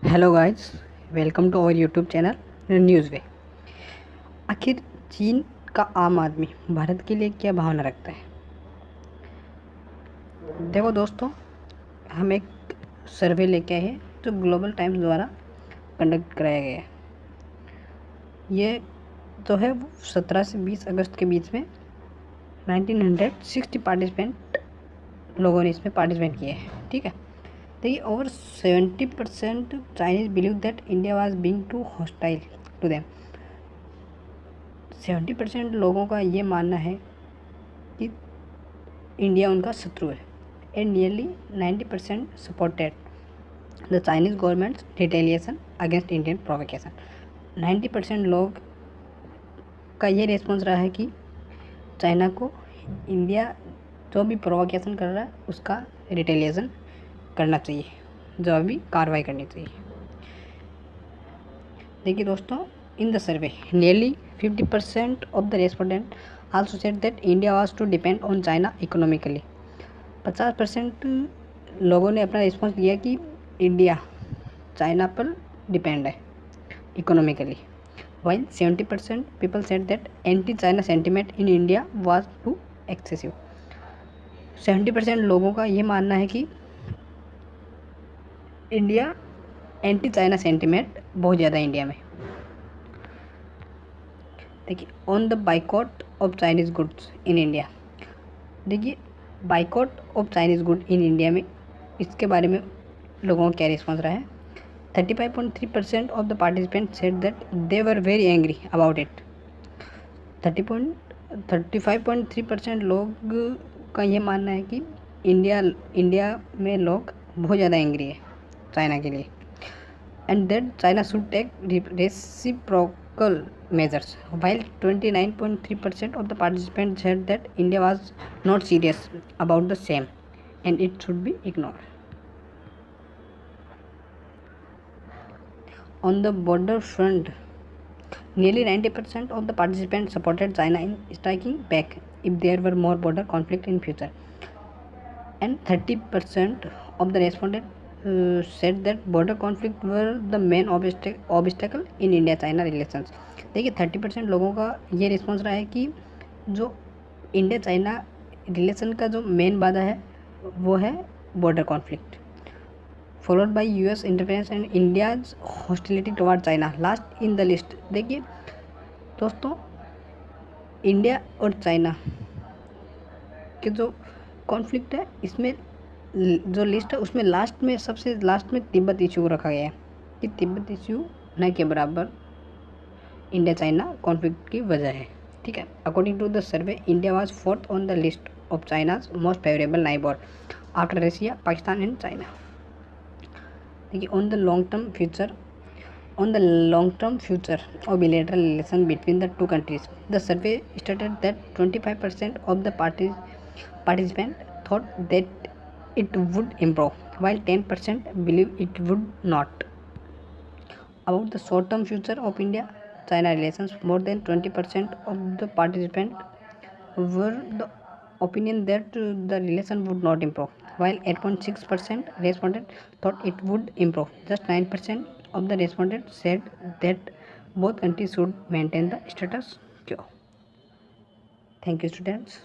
Hello guys, welcome to our YouTube channel news way. आखिर चीन का आम आदमी भारत के लिए क्या भावना रखता है? देखो दोस्तों, हम एक सर्वे लेके आए हैं जो ग्लोबल टाइम्स द्वारा कंडक्ट कराया गया है। ये जो है वो 17 से 20 अगस्त के बीच में 1960 पार्टिसिपेंट लोगों ने इसमें पार्टिसिपेट किए हैं। ठीक है, देखिए, over 70% Chinese believe that India was being too hostile to them. 70% लोगों का ये मानना है कि इंडिया उनका शत्रु है। And nearly 90% supported the Chinese governments retaliation against Indian provocation. 90% लोग का ये रिस्पॉन्स रहा है कि चाइना को इंडिया जो भी प्रोवोकेशन कर रहा है उसका रिटेलिएशन करना चाहिए, जो अभी कार्रवाई करनी चाहिए। देखिए दोस्तों, in the survey nearly 50% of the respondent also said that India was too depend on China economically. 50% लोगों ने अपना रिस्पॉन्स दिया कि इंडिया चाइना पर डिपेंड है economically, while 70% people said that anti-China sentiment in India was too excessive। 70% लोगों का ये मानना है कि इंडिया एंटी चाइना सेंटिमेंट बहुत ज़्यादा इंडिया में। देखिए, on the boycott of Chinese goods in India. देखिए, boycott of Chinese good in India में इसके बारे में लोगों का क्या रिस्पॉन्स रहा है? 35.3% of the participant said that they were very angry about it. 35.3% लोग का ये मानना है कि इंडिया में लोग बहुत ज़्यादा एंग्री है चाइना के लिए, and that China should take reciprocal measures, while 29.3% of the participants said that India was not serious about the same and it should be ignored. On the border front, nearly 90% of the participants supported China in striking back if there were more border conflict in future, and 30% of the respondents said that border conflict were the main obstacle in India China relations। देखिए, 30% लोगों का ये response रहा है कि जो India China relation का जो मेन बाधा है वो है border conflict, followed by US interference and India's hostility toward China last in the list. देखिए दोस्तों, इंडिया और चाइना के जो कॉन्फ्लिक्ट है इसमें जो लिस्ट है उसमें लास्ट में सबसे लास्ट में तिब्बत इशू रखा गया है कि तिब्बत इशू न के बराबर इंडिया चाइना कॉन्फ्लिक्ट की वजह है। ठीक है, according to the survey India was fourth on the list of China's most favourable neighbour after Russia, Pakistan and China. देखिए, on the long term future of bilateral relation between the two countries, the survey stated that 25% of the participants thought that it would improve, while 10% believe it would not. About the short-term future of India-China relations, more than 20% of the participants were the opinion that the relation would not improve, while 8.6% respondents thought it would improve. Just 9% of the respondents said that both countries should maintain the status quo. Thank you, students.